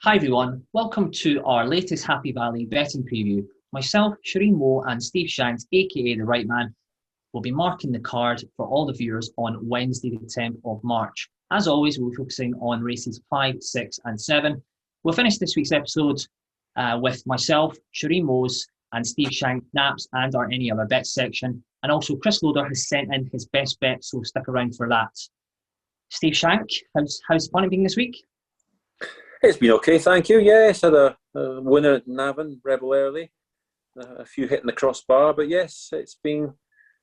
Hi everyone, welcome to our latest Happy Valley betting preview. Myself, Charene Woo and Steve Shanks, aka The Right Man, will be marking the card for all the viewers on Wednesday the 10th of March. As always, we'll be focusing on races 5, 6 and 7. We'll finish this week's episode with myself, Charene Woo's and Steve Shanks' naps and our any other bets section. And also Chris Loader has sent in his best bet, so stick around for that. Steve Shank, how's the fun been this week? It's been okay, thank you. Yes, had a winner at Navan, Rebel Early, a few hitting the crossbar, but yes, it's been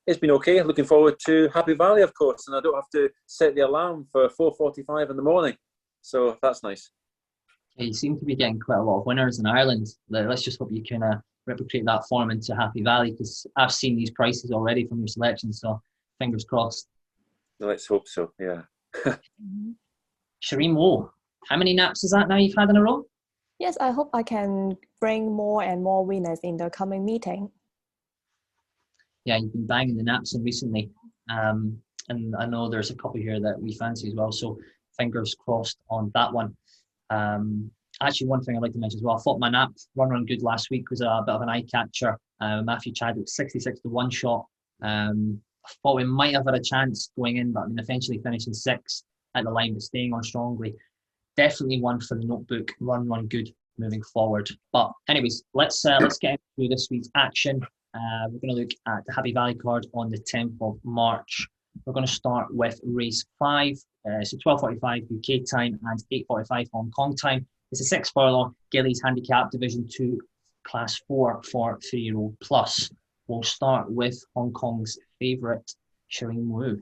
okay. Looking forward to Happy Valley, of course, and I don't have to set the alarm for 4:45 in the morning, so that's nice. Yeah, you seem to be getting quite a lot of winners in Ireland. Let's just hope you can replicate that form into Happy Valley, because I've seen these prices already from your selection, so fingers crossed. Let's hope so, yeah. Charene Woo, how many naps is that now you've had in a row? Yes, I hope I can bring more and more winners in the coming meeting. Yeah, you've been banging the naps in recently. And I know there's a couple here that we fancy as well, so fingers crossed on that one. Actually, one thing I'd like to mention as well, I thought my nap run good last week was a bit of an eye catcher. Matthew Chadwick, 66 to 1 shot. I thought we might have had a chance going in, but eventually finishing 6 at the line, but staying on strongly. Definitely one for the notebook. Run good moving forward. But anyways, let's get into this week's action. We're going to look at the Happy Valley card on the 10th of March. We're going to start with race 5. So 12:45 UK time and 8:45 Hong Kong time. It's a 6 furlong Gillies Handicap Division 2 Class 4 for 3-year-old plus. We'll start with Hong Kong's favourite, Charene Woo.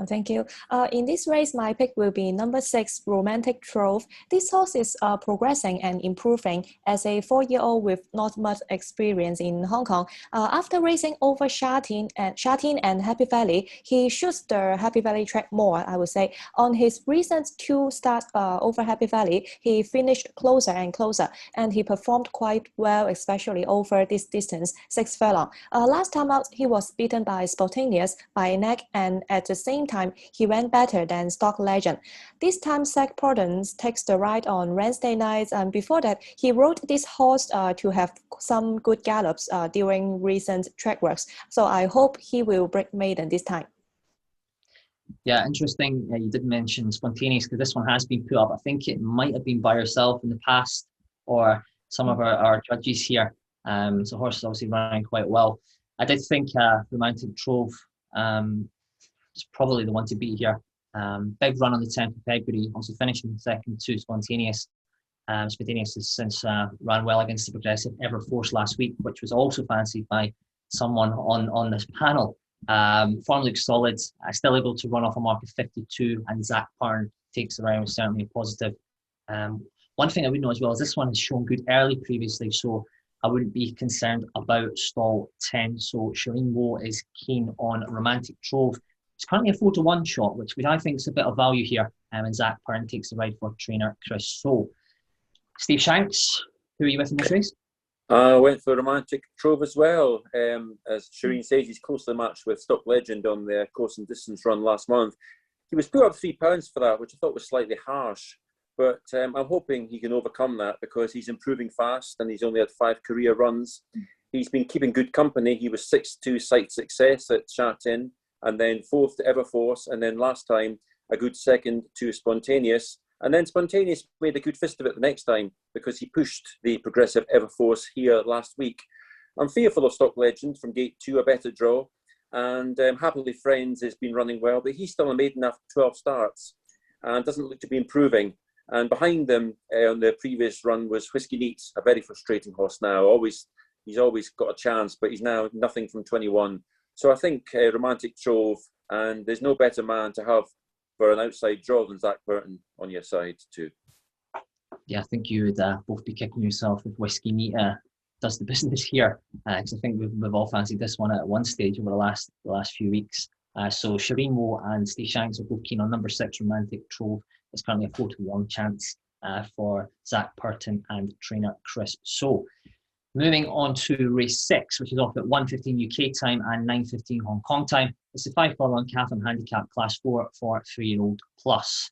Thank you. In this race, my pick will be number 6, Romantic Troves. This horse is progressing and improving as a 4-year-old with not much experience in Hong Kong. After racing over Chatham and Happy Valley, he shoots the Happy Valley track more, I would say. On his recent 2 starts over Happy Valley, he finished closer and closer, and he performed quite well, especially over this distance, 6 furlong. Last time out, he was beaten by Spontaneous by neck, and at the same time, he ran better than Stock Legend. This time, Zach Portons takes the ride on Wednesday nights, and before that, he rode this horse to have some good gallops during recent track works. So I hope he will break maiden this time. Yeah, interesting. You did mention Spontaneous, because this one has been put up. I think it might have been by yourself in the past, or some of our judges here. So horse is obviously running quite well. I did think Romantic Trove is probably the one to beat here. Big run on the 10th of February, also finishing second to Spontaneous. Spontaneous has since ran well against the progressive Everforce last week, which was also fancied by someone on this panel. Form looks solid, still able to run off a mark of 52, and Zach Parn takes around, certainly a positive. One thing I would know as well is this one has shown good early previously, so I wouldn't be concerned about stall 10. So Charene Woo is keen on Romantic Trove. It's currently a 4-1 shot, which I think is a bit of value here. And Zach Parn takes the ride for trainer Chris. So, Steve Shanks, who are you with in this race? I went for Romantic Trove as well. As Charene says, he's closely matched with Stock Legend on the course and distance run last month. He was put up £3 for that, which I thought was slightly harsh. But I'm hoping he can overcome that, because he's improving fast and he's only had 5 career runs. He's been keeping good company. He was 6-2 sight success at Chatham, and then 4th to Everforce, and then last time a good second to Spontaneous, and then Spontaneous made a good fist of it the next time because he pushed the progressive Everforce here last week. I'm fearful of Stock Legend from gate 2, a better draw, and Happily Friends has been running well, but he's still a maiden after 12 starts and doesn't look to be improving. And behind them on the previous run was Whiskey Neats, a very frustrating horse now. He's always got a chance, but he's now nothing from 21. So I think Romantic Trove, and there's no better man to have for an outside draw than Zach Burton on your side too. Yeah, I think you would both be kicking yourself if Whiskey Neat does the business here, because I think we've all fancied this one at one stage over the last few weeks. So Charene Woo and Steve Shanks are both keen on number 6, Romantic Trove. It's currently a 4-1 chance for Zach Burton and trainer Chris. So moving on to race 6, which is off at 1:15 UK time and 9:15 Hong Kong time. It's the 5 furlong Chatham Handicap Class 4 for 3-year-old plus.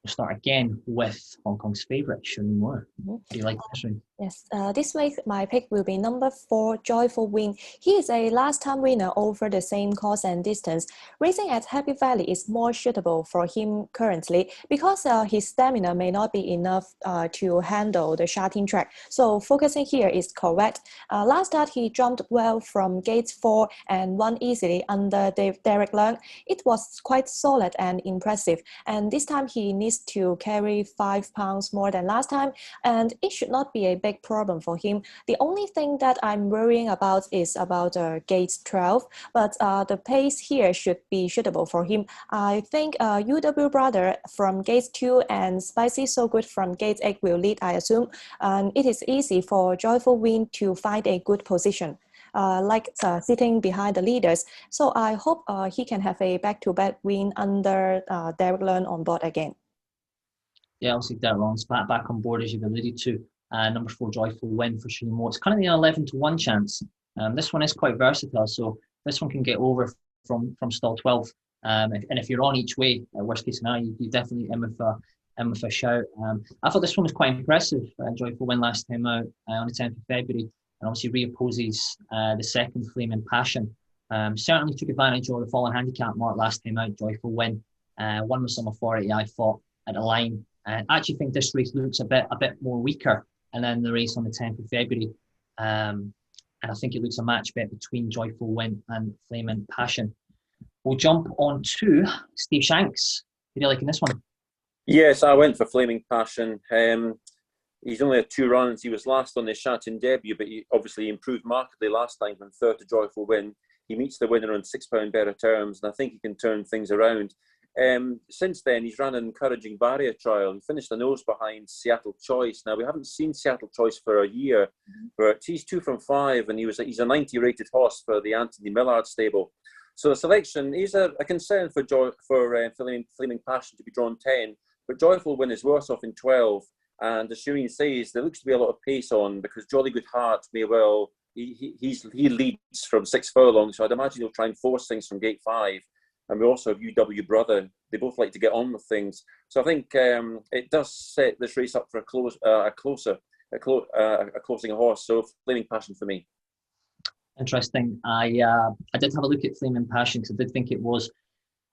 We'll start again with Hong Kong's favourite, Charene Woo. What do you like this one? Yes, this week my pick will be number 4, Joyful Win. He is a last-time winner over the same course and distance. Racing at Happy Valley is more suitable for him currently because his stamina may not be enough to handle the Chatham track. So focusing here is correct. Last start he jumped well from gate 4 and won easily under Derek Leung. It was quite solid and impressive. And this time he needs to carry 5 pounds more than last time, and it should not be a big problem for him. The only thing that I'm worrying about is about gate 12, but the pace here should be suitable for him. I think UW Brother from gate 2 and Spicy So Good from gate 8 will lead, I assume, and it is easy for Joyful Win to find a good position. Sitting behind the leaders. So I hope he can have a back-to-back win under Derek Leung on board again. Yeah, obviously Derek Leung's back on board, as you've alluded to. Number 4, Joyful Win for Charene Woo. It's currently an 11-1 chance. This one is quite versatile, so this one can get over from stall 12. And if you're on each way, worst case scenario, you definitely in with a shout. I thought this one was quite impressive. Joyful Win last time out on the 10th of February, and obviously reopposes the second Flaming Passion. Certainly took advantage of the fallen handicap mark last time out. Joyful Win won with some authority, I thought, at the line. I actually think this race looks a bit more weaker, and then the race on the 10th of February. And I think it looks a match bet between Joyful Win and Flaming Passion. We'll jump on to Steve Shanks. What are you liking this one? Yes, I went for Flaming Passion. He's only had 2 runs. He was last on the Chatham debut, but he obviously improved markedly last time from 3rd to Joyful Win. He meets the winner on £6 better terms, and I think he can turn things around. Since then, he's ran an encouraging barrier trial. He finished a nose behind Seattle Choice. Now, we haven't seen Seattle Choice for a year, but he's 2 from 5, and he's a 90 rated horse for the Anthony Millard stable. So the selection, he's a concern for Flaming Passion to be drawn 10, but Joyful Win is worse off in 12. And as Charene says, there looks to be a lot of pace on because Jolly Good Heart may well, he leads from 6 furlongs, so I'd imagine he'll try and force things from gate 5. And we also have UW Brother. They both like to get on with things. So I think it does set this race up for a closing horse. So Flaming Passion for me. Interesting. I did have a look at Flaming Passion because I did think it was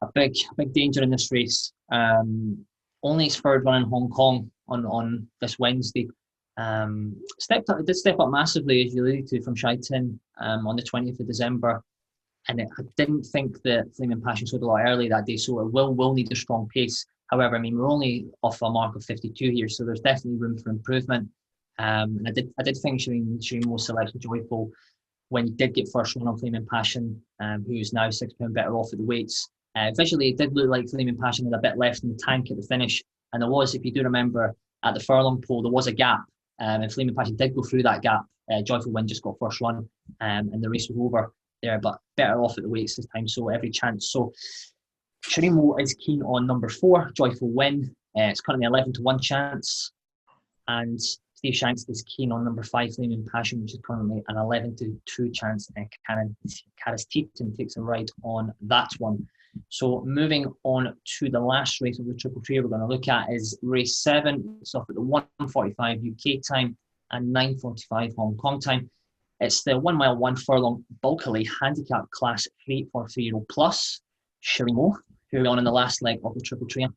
a big danger in this race. Only its 3rd run in Hong Kong on this Wednesday. It did step up massively, as you alluded to, from Chatham on the 20th of December. And I didn't think that Flaming Passion sold a lot early that day, so it will need a strong pace. However, I mean, we're only off a mark of 52 here, so there's definitely room for improvement. And I did think Charene Woo's selection Joyful when he did get first run on Flaming Passion, who's now £6 better off at the weights. Visually, it did look like Flaming Passion had a bit left in the tank at the finish, and there was, if you do remember, at the furlong pole, there was a gap, and Flaming Passion did go through that gap. Joyful Win just got first run, and the race was over there, but better off at the weights this time, so every chance. So Charene Woo is keen on number 4, Joyful Win. It's currently 11-1 chance, and Steve Shanks is keen on number 5, Flaming Passion, which is currently an 11-2 chance. Caris Teaton takes a ride on that one. So moving on to the last race of the Triple Tree we're going to look at is race 7. It's off at the 1:45 UK time and 9:45 Hong Kong time. It's the 1 mile 1 furlong Bulkeley Handicap Class 3 for 3-year-old plus. Charene Woo, who are on in the last leg of the Triple Tree.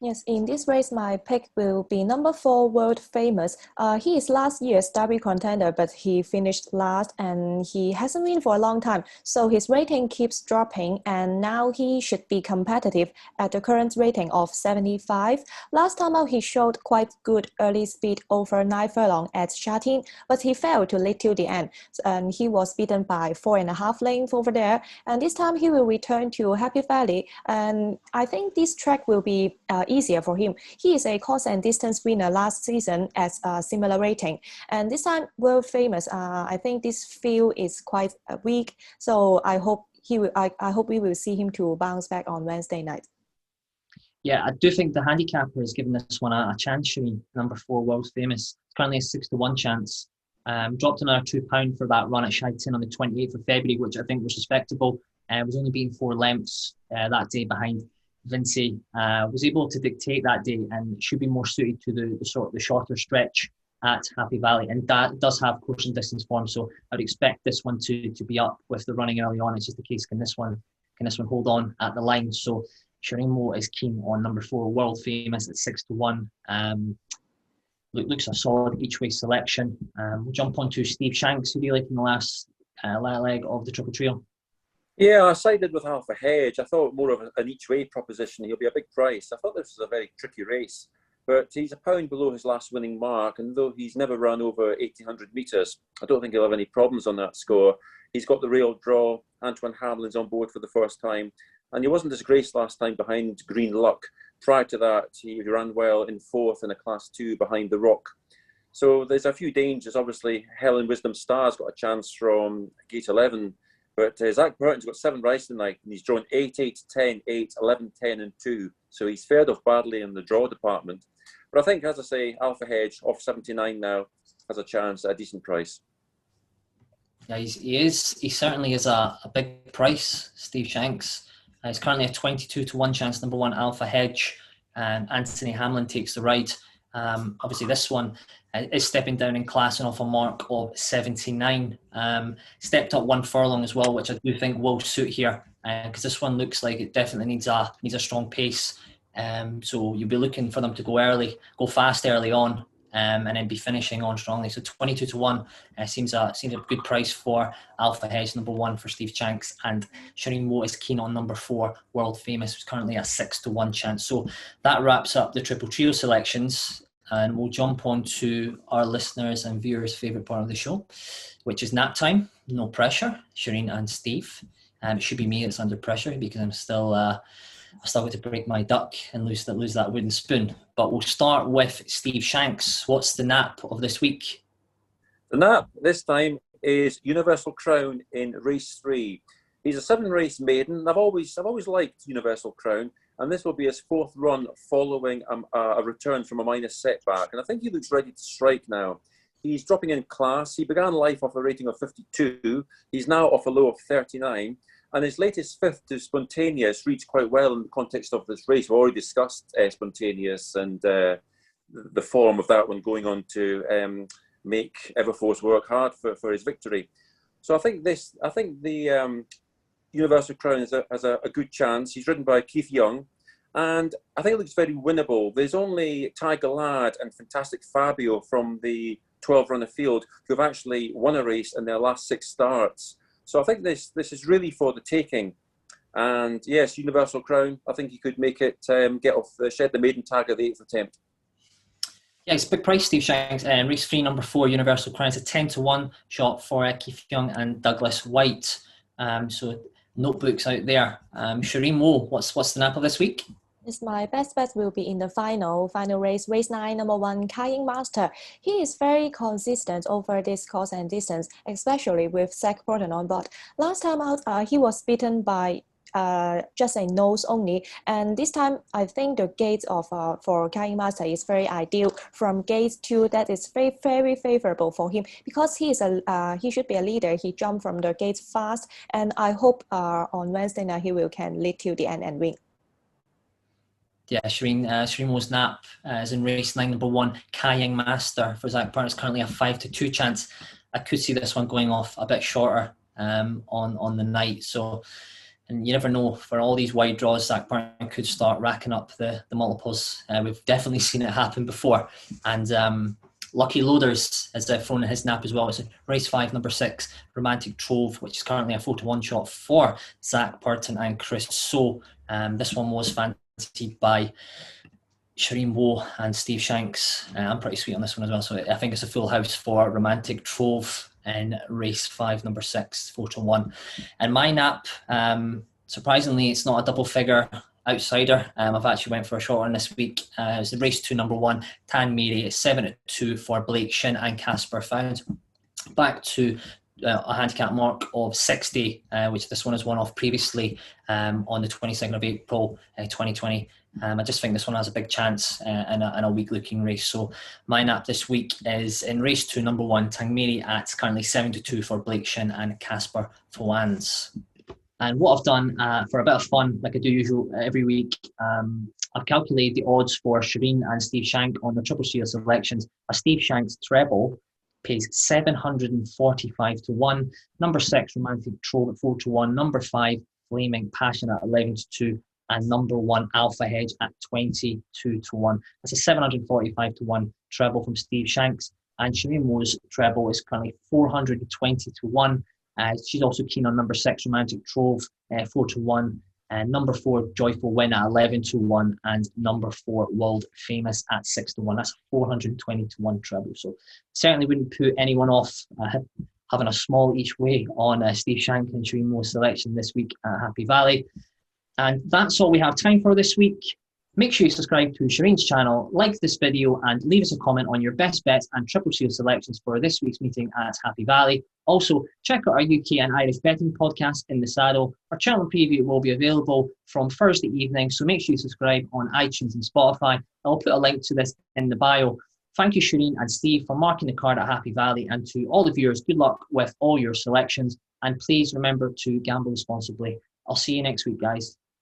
Yes, in this race, my pick will be number 4, World Famous. He is last year's Derby contender, but he finished last and he hasn't won for a long time. So his rating keeps dropping, and now he should be competitive at the current rating of 75. Last time out, he showed quite good early speed over 9 furlong at Chatham, but he failed to lead till the end. And he was beaten by 4.5 lengths over there. And this time he will return to Happy Valley. And I think this track will be easier for him. He is a course and distance winner last season at a similar rating, and this time World Famous. I think this field is quite weak, so I hope we will see him to bounce back on Wednesday night. Yeah, I do think the handicapper has given this one a chance. Charene, number 4, World Famous. It's currently a 6-1 chance. Dropped another £2 for that run at Chatham on the 28th of February, which I think was respectable. Was only beaten 4 lengths that day behind Vinci was able to dictate that day and should be more suited to the shorter stretch at Happy Valley, and that does have course and distance form. So I'd expect this one to be up with the running early on. It's just the case, can this one hold on at the line? So Charene Woo is keen on number 4, World Famous, at 6-1. Looks a solid each way selection. We'll jump on to Steve Shanks. Who do you like in the last leg of the Triple Trio? Yeah, I sided with Alpha Hedge. I thought more of an each way proposition. He'll be a big price. I thought this was a very tricky race, but he's a pound below his last winning mark, and though he's never run over 1,800 metres, I don't think he'll have any problems on that score. He's got the real draw. Antoine Hamlin's on board for the first time, and he wasn't disgraced last time behind Green Luck. Prior to that, he ran well in 4th in a Class 2 behind The Rock. So there's a few dangers. Obviously, Helen Wisdom Star's got a chance from Gate 11, but Zach Burton's got 7 rides tonight, and he's drawn 8, 8, 10, 8, 11, 10 and 2. So he's fared off badly in the draw department. But I think, as I say, Alpha Hedge, off 79 now, has a chance at a decent price. Yeah, he certainly is a big price, Steve Shanks. He's currently a 22-1 chance, number 1, Alpha Hedge, and Anthony Hamlin takes the ride. Obviously, this one is stepping down in class and off a mark of 79. Stepped up 1 furlong as well, which I do think will suit here, because this one looks like it definitely needs a strong pace. So you'll be looking for them to go fast early on, and then be finishing on strongly. So 22-1 seems a good price for Alpha Hedge, number 1 for Steve Shanks, and Charene Woo is keen on number 4, World Famous, who's currently a 6-1 chance. So that wraps up the Triple Trio selections, and we'll jump on to our listeners' and viewers' favourite part of the show, which is nap time. No pressure, Charene and Steve. It should be me that's under pressure, because I'm still got to break my duck and lose that wooden spoon. But we'll start with Steve Shanks. What's the nap of this week? The nap this time is Universal Crown in race 3. He's a 7-race maiden. I've always liked Universal Crown, and this will be his 4th run following a return from a minor setback. And I think he looks ready to strike now. He's dropping in class. He began life off a rating of 52. He's now off a low of 39. And his latest 5th to Spontaneous reads quite well in the context of this race. We've already discussed Spontaneous and the form of that one going on to make Everforce work hard for his victory. So I think the Universal Crown has a good chance. He's ridden by Keith Young, and I think it looks very winnable. There's only Tiger Lad and Fantastic Fabio from the 12-runner field who have actually won a race in their last 6 starts. So I think this is really for the taking. And yes, Universal Crown, I think he could make it shed the maiden tag at the 8th attempt. Yeah, it's a big price, Steve Shanks. Race 3, number 4, Universal Crown. It's a 10-1 shot for Keith Young and Douglas White. So notebooks out there. Charene Woo, what's the nap of this week? Yes, my best bet will be in the final race 9, number 1, Kayin Master. He is very consistent over this course and distance, especially with Zach Burton on board. Last time out, he was beaten by just a nose only, and this time I think the gate of for Kayin Master is very ideal. From gate 2, that is very, very favorable for him, because he should be a leader. He jumped from the gate fast, and I hope on Wednesday night he can lead till the end and win. Yeah, Charene Woo's nap is in race 9, number 1, Kayin Master for Zach Burton. It's currently a 5-2 chance. I could see this one going off a bit shorter on the night. So, and you never know, for all these wide draws, Zach Burton could start racking up the multiples. We've definitely seen it happen before. And Lucky Loaders has thrown in his nap as well. It's race 5, number 6, Romantic Trove, which is currently a 4-1 shot for Zach Burton and Chris So. This one was fantastic by Charene Woo and Steve Shanks. I'm pretty sweet on this one as well, so I think it's a full house for Romantic Trove in race 5, number 6, 4-1. And my nap, surprisingly, it's not a double figure outsider. I've actually went for a short one this week. It's the race 2, number 1, Tan Mary. It's 7-2 for Blake Shin and Casper Found. Back to a handicap mark of 60, which this one has won off previously on the 22nd of April 2020. I just think this one has a big chance in a weak-looking race. So my nap this week is in race 2, number 1, Tangmere, at currently 7-2 for Blake Shin and Casper Fowans. And what I've done for a bit of fun, like I do usual every week, I've calculated the odds for Charene and Steve Shank on the Triple Seal selections. A Steve Shank's treble pays 745 to 1. Number 6, Romantic Trove at 4 to 1. Number 5, Flaming Passion at 11 to 2. And number 1, Alpha Hedge at 22 to 1. That's a 745 to 1 treble from Steve Shanks. And Charene Woo's treble is currently 420 to 1. She's also keen on number 6, Romantic Trove, 4 to 1. And number 4, Joyful Win at 11 to 1. And number 4, World Famous at 6 to 1. That's 420 to 1 treble. So certainly wouldn't put anyone off having a small each way on Steve Shank and Charene Woo's selection this week at Happy Valley. And that's all we have time for this week. Make sure you subscribe to Sharene's channel, like this video, and leave us a comment on your best bets and Triple Seal selections for this week's meeting at Happy Valley. Also, check out our UK and Irish betting podcast, In the Saddle. Our channel preview will be available from Thursday evening, so make sure you subscribe on iTunes and Spotify. I'll put a link to this in the bio. Thank you, Charene and Steve, for marking the card at Happy Valley, and to all the viewers, good luck with all your selections, and please remember to gamble responsibly. I'll see you next week, guys.